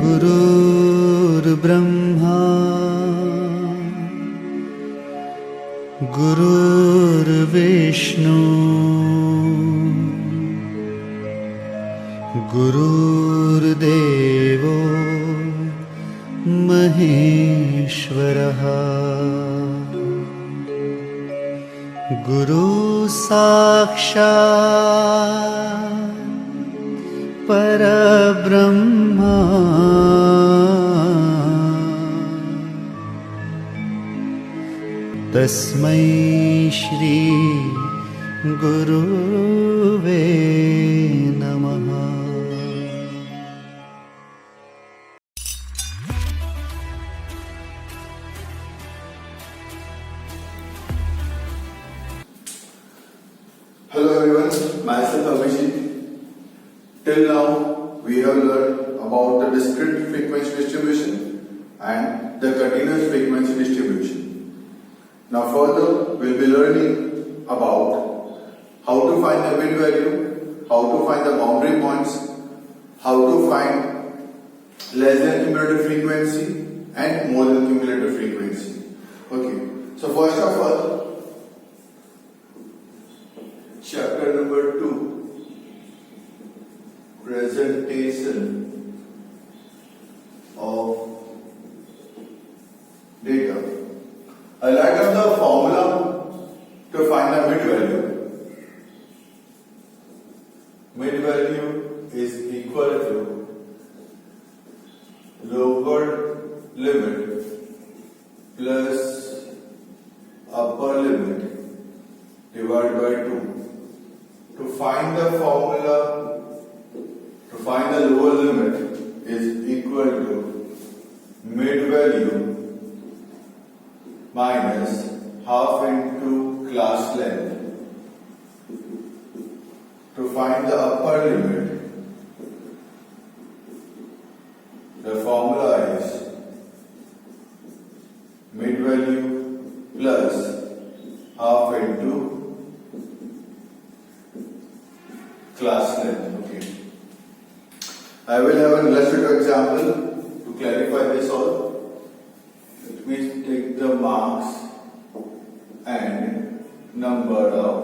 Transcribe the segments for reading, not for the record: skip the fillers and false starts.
गुरुर्ब्रह्मा गुरुर्विष्णु गुरुर्देवो महेश्वरः गुरु साक्षात् परब्रह्मा तस्मै श्री गुरुवे नमः। Hello everyone, myself Abhijit. Till now we have learned about the discrete frequency distribution and the continuous frequency distribution. Now further we will be learning about how to find the mid value, how to find the boundary points, how to find less than cumulative frequency and more than cumulative frequency. Okay, so first of all, chapter number 2, presentation of data. I'll write down the formula to find the mid value. Mid value is equal to lower limit plus upper limit divided by 2. To find the formula, to find the lower limit is equal to mid value minus half into class length. To find the upper limit, the formula is mid value plus half into class length. Okay. I will have an illustrative example to clarify this all. Let me take the marks and number of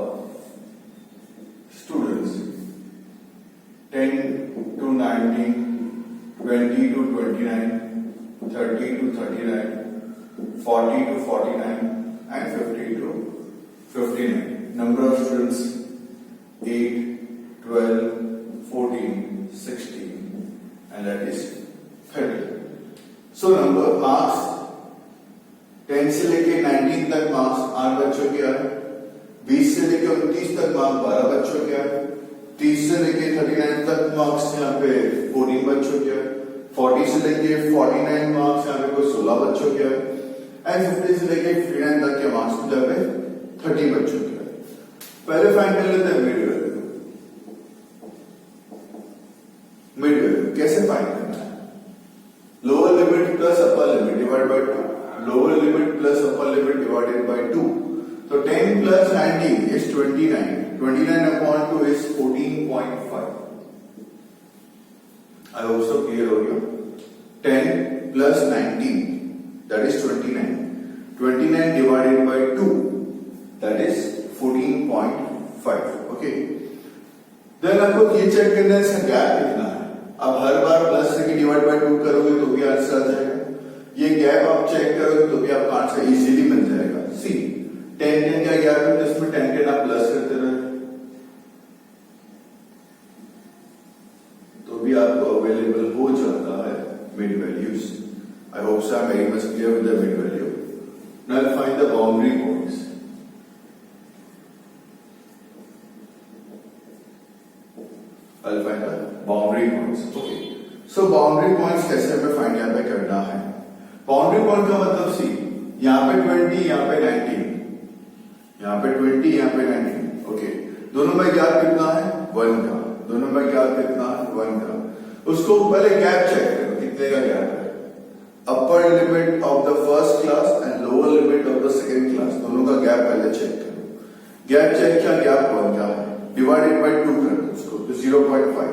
students. 10 to 19, 20 to 29, 30 to 39, 40 to 49 and 50 to 59. Number of students 8, 12, 14, 16 and that is 30. So number marks 10 से लेके 19 तक marks 8 बच्चों के आए, 20 से लेके 29 तक marks 12 बच्चों के आए, 30 से लेके 39 तक मार्क्स यहाँ पे 14 बच्चों के आए, 40 से लेके 49 मार्क्स यहाँ पे कोई 16 बच्चों के आए एंड 50 से लेके 59 तक के मार्क्स यहाँ पे 30 बच्चों के आए। पहले फाइंड कर लेते हैं मिड वैल्यू। मिड वैल्यू कैसे फाइंड करना है? Lower limit plus upper limit divide by 2, lower limit plus upper limit divided by 2. तो 10 plus 19 is 29. 29 upon 2 is 14.5. I hope so clear हो गया. 10 plus 19 that is 29. 29 divided by 2 that is 14.5. Okay. Then आपको ये check करना है इसका gap कितना है. अब हर बार प्लस से डिवाइड बाय 2 करोगे तो भी आंसर आ जाएगा. ये गैप आप चेक करोगे तो भी आपका आंसर इजीली मिल जाएगा. सी 10 का गैप है तो इसमें 10 आप प्लस करते रहे तो भी आपको अवेलेबल हो जाता है mid values. I hope so I am very much clear with the mid value. Now find the boundary points. I'll find the boundary points. Okay. So boundary points कैसे हमें फाइंड यहाँ पे करना है? बाउंड्री पॉइंट का मतलब सी यहाँ पे 20, यहाँ पे 19, यहाँ पे 20, यहाँ पे 19. ओके. दोनों में गैप कितना है? 1 का. दोनों में गैप कितना है? 1 का. उसको पहले गैप चेक करो कितने का गैप है. अपर limit of the first class and lower limit of the second class दोनों का गैप पहले चेक करो. गैप चेक किया, गैप 1 का है, डिवाइडेड बाय 2 कर दो उसको तो 0.5.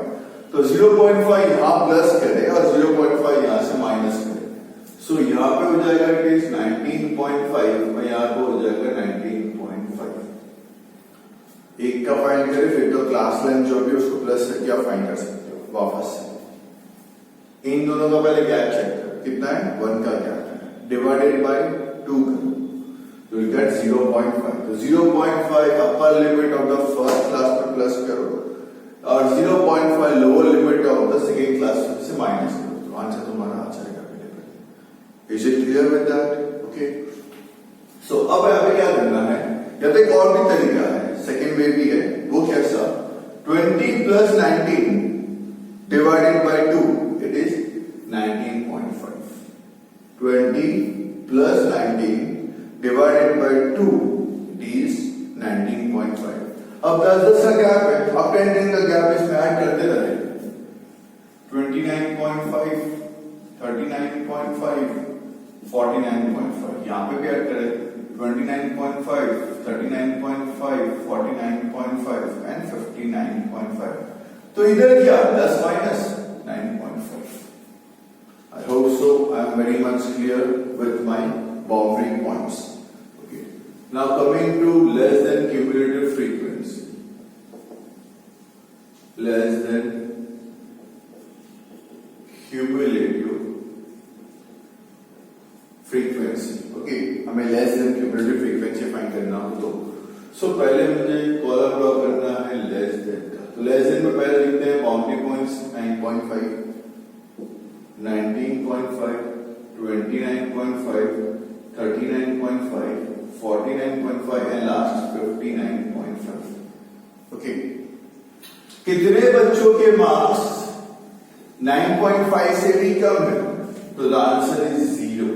तो 0.5 0.5 यहाँ प्लस करे और 0.5 यहाँ से माइनस करे, सो यहाँ पे हो जाएगा इट इज 19.5 और यहाँ पे हो जाएगा 19.5। एक का फाइंड करें फिर तो क्लास लेंथ जो भी उसको प्लस करके आप फाइंड कर सकते हो वापस से। इन दोनों का पहले गैप चेक करो कितना है, 1 का गैप है, डिवाइडेड बाय 2 करो तो यू गेट 0.5। तो 0.5 upper limit of the first class पे प्लस करो और 0.5 lower limit of the second class से माइनस करो, तो आंसर तुम्हारा आ जाएगा। Is it clear with that? Okay, so अब यहाँ पे क्या करना है, या तो एक और भी तरीका है, सेकेंड वे भी है, वो कैसा, 20 plus 19 divided by 2 it is 19.5। 20 plus 19 divided by 2 it is 19.5। अब 10 का गैप है, अब 10 का गैप इसमें ऐड करते रहे, 29.5 39.5 49.5 यहाँ पे भी ऐड करें, 29.5 39.5 49.5 एंड 59.5। तो इधर क्या 10 minus 9.5। I hope so I am very much clear with my boundary points. Okay. Now coming to less than cumulative frequency. Less than cumulative frequency. Okay, हमें less than cumulative frequency find करना हो तो पहले मुझे column draw करना है less than का। तो less than में पहले लिखते हैं boundary points 9.5 19.5 29.5 39.5 49.5 and last 59.5। Okay, कितने बच्चों के मार्क्स 9.5 से भी कम है, तो the answer is 0।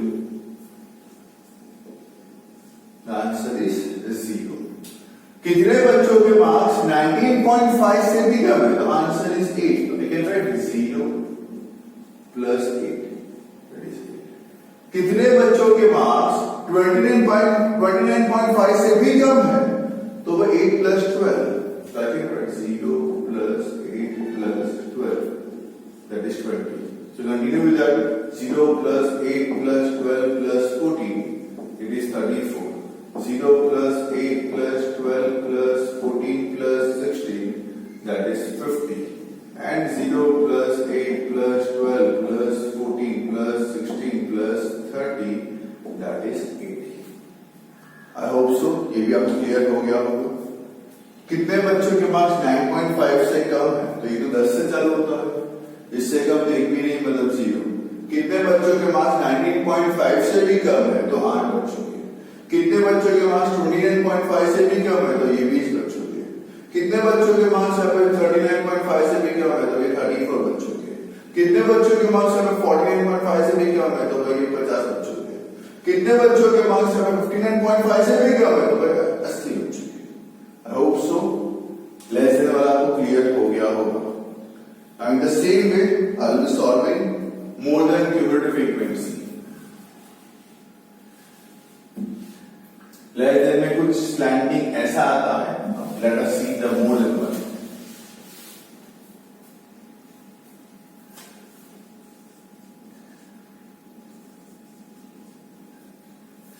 The answer is 0। कितने बच्चों के मार्क्स 19.5 से भी कम है, द आंसर इज 8। तो we can write 0 plus 8 that is 8। कितने बच्चों के मार्क्स 29.5 से भी कम है, तो वो 8 plus 12, so I can write 0 plus 8 plus 12 that is 20. So continue with that, 0 plus 8 plus 12 plus 14 it is 34. 0 plus 8 plus 12 plus 14 plus 16 that is 50. And 0 plus 8 plus 12 plus 14 plus 16 plus 30 that is 80. I hope so ये भी आपको clear हो गया होगा। कितने बच्चों के marks 9.5 से कम है, तो ये तो 10 से चालू होता है, इससे कम तो एक भी नहीं, मतलब 0। कितने बच्चों के मार्क्स 19.5 से भी कम है, तो 8 बच्चों के। कितने बच्चों के मार्क्स 29.5 से भी कम है, तो ये 20 बच्चों के। कितने बच्चों के मार्क्स 39.5 से भी कम है, तो ये 34 बच्चों के। कितने बच्चों के मार्क्स 49.5 से भी कम है, तो ये 50 बच्चों के। कितने बच्चों के मार्क्स 59.5 से भी कम है, तो 80 बच्चों के। I hope so less than वाला आपको क्लियर हो गया होगा। And the same way I will be solving more than cumulative frequency. Less than में कुछ slanting ऐसा आता है, let us see the more than one.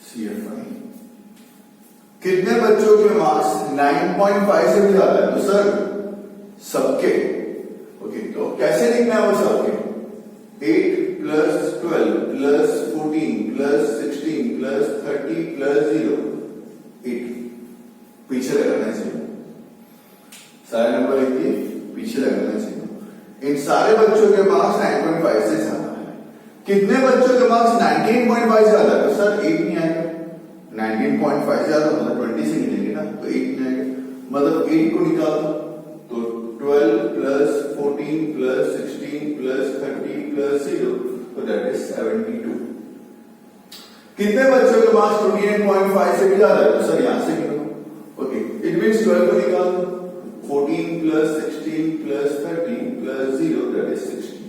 CFI कितने बच्चों के मार्क्स 9.5 से भी ज्यादा है, तो सर सबके। ओके, तो कैसे लिखना है वो सबके, 8 plus 12 plus 14 plus 16 plus 30 plus 0 8 पीछे लगाना चाहिए, सारे नंबर लिख दिए पीछे लगाना चाहिए। इन सारे बच्चों के मार्क्स 9.5 से ज्यादा है। कितने बच्चों के मार्क्स 19.5 ज्यादा है, तो सर 8 नहीं आएगा। 19.5 ज्यादा मतलब 20 से मिलेंगे ना, तो 8 नहीं आएगा, मतलब 8 को निकाल दो, तो 12 प्लस 14 प्लस 16 प्लस 30 प्लस 0, तो दैट इज 72। कितने बच्चों के मार्क्स 28.5 से भी ज्यादा है, तो सर यहां से गिनो। ओके, इट मींस 12 को निकाल दो, 14 plus 16 plus 30 plus 0 that is 60।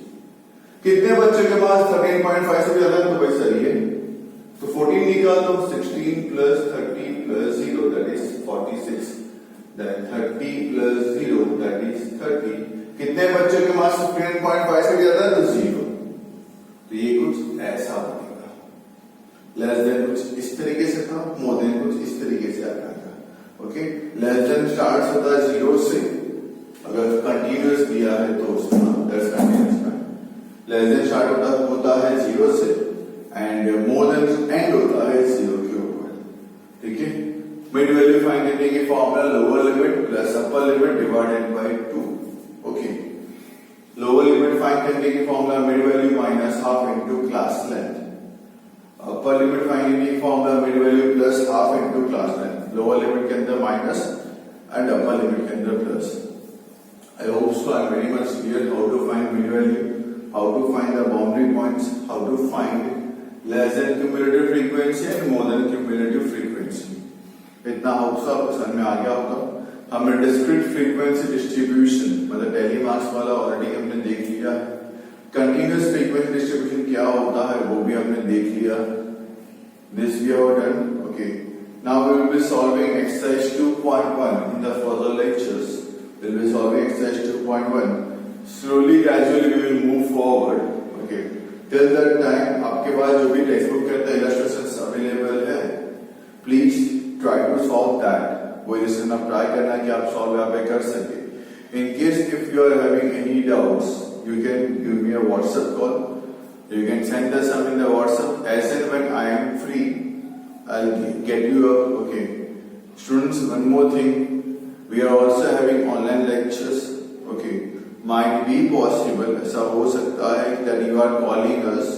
कितने बच्चों के पास 13.5 से भी ज्यादा है, तो भाई सही है, तो 14 निकाल दो, 16 plus 30 plus 0 that is 46, then 30 plus 0 that is 30। कितने बच्चों के मार्क्स 59.5 से ज्यादा है तो 0। तो ये कुछ ऐसा बनेगा, लेस देन कुछ इस तरीके से था, मोर देन कुछ इस तरीके से आता था। ओके, लेस देन स्टार्ट होता है 0 से, अगर कंटिन्यूअस दिया है तो उसमें दैट्स कंटिन्यूअस का। लेस देन स्टार्ट होता है 0 से एंड मोर देन एंड होता है 0 के ऊपर। ठीक है, मिड वैल्यू फाइंड करने की formula lower limit plus upper limit divided by 2। Okay, lower limit find करने की formula mid value minus half into class length, upper limit find करने की formula mid value plus half into class length, lower limit के अंदर minus and upper limit के अंदर plus. I hope so I'm very much clear how to find mid value, how to find the boundary points, how to find less than cumulative frequency and more than cumulative frequency। इतना hope so आपको समझ में आ गया होगा। हमने discrete frequency distribution मतलब tele marks वाला already हमने देख लिया है। कंटिन्यूअस फ्रीक्वेंसी डिस्ट्रीब्यूशन क्या होता है वो भी हमने देख लिया। This we have done. Okay, now we will be solving exercise 2.1 in the further lectures. We'll be solving exercise 2.1. Slowly, gradually, we will move forward. Okay. Till that time, आपके पास जो भी टेक्स्ट बुक के अंदर illustrations available है, please try to solve that. वो illustrations आप try करना कि आप solve यहाँ पे कर सके। In case if you are having any doubts, you can give me a WhatsApp call. You can send us some in the WhatsApp. As and when I am free, I'll get you up. Okay. Students, one more thing. We are also having online lectures. Okay, might be possible, ऐसा हो सकता है that you are calling us,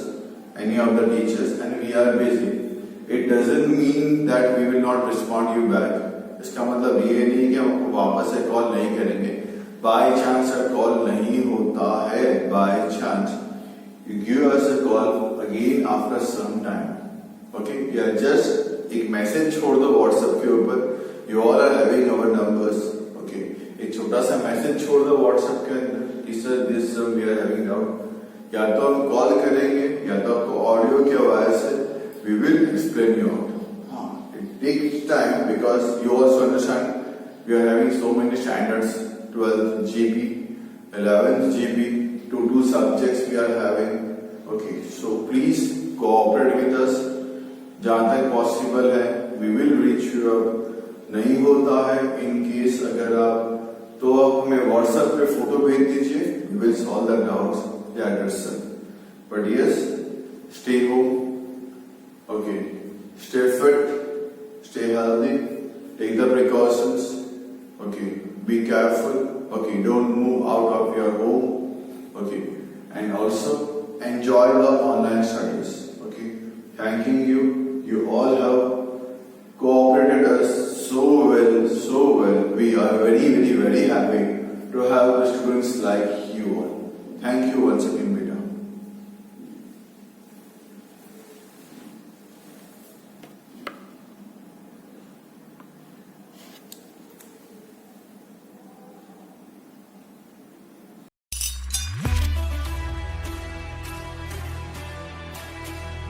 any of the teachers, and we are busy. It doesn't mean that we will not respond you back. इसका मतलब ये नहीं कि हम वापस से कॉल नहीं करेंगे। By chance a कॉल नहीं होता है, by chance you give us a call again after some time. Okay, या just एक मैसेज छोड़ दो WhatsApp के ऊपर। You all are having our numbers. Okay, एक छोटा सा मैसेज छोड़ दो WhatsApp के अंदर कि sir this we are having doubt। या तो हम कॉल करेंगे या तो आपको ऑडियो की आवाज से we will explain you out। हाँ, it takes time because you also understand we are having so many standards, 12th GB, 11th GB, two subjects we are having। Okay, so please cooperate with us। जहां तक possible है we will reach you out। नहीं होता है in case अगर आप तो आप हमें व्हाट्सएप पे फोटो भेज दीजिए, we will solve the doubts या address. But yes, stay home, okay, stay fit, stay healthy, take the precautions, okay, be careful, okay, don't move out of your home, okay, and also enjoy the online studies. Okay, thanking you, you all have cooperated us so well. We are very happy to have the students like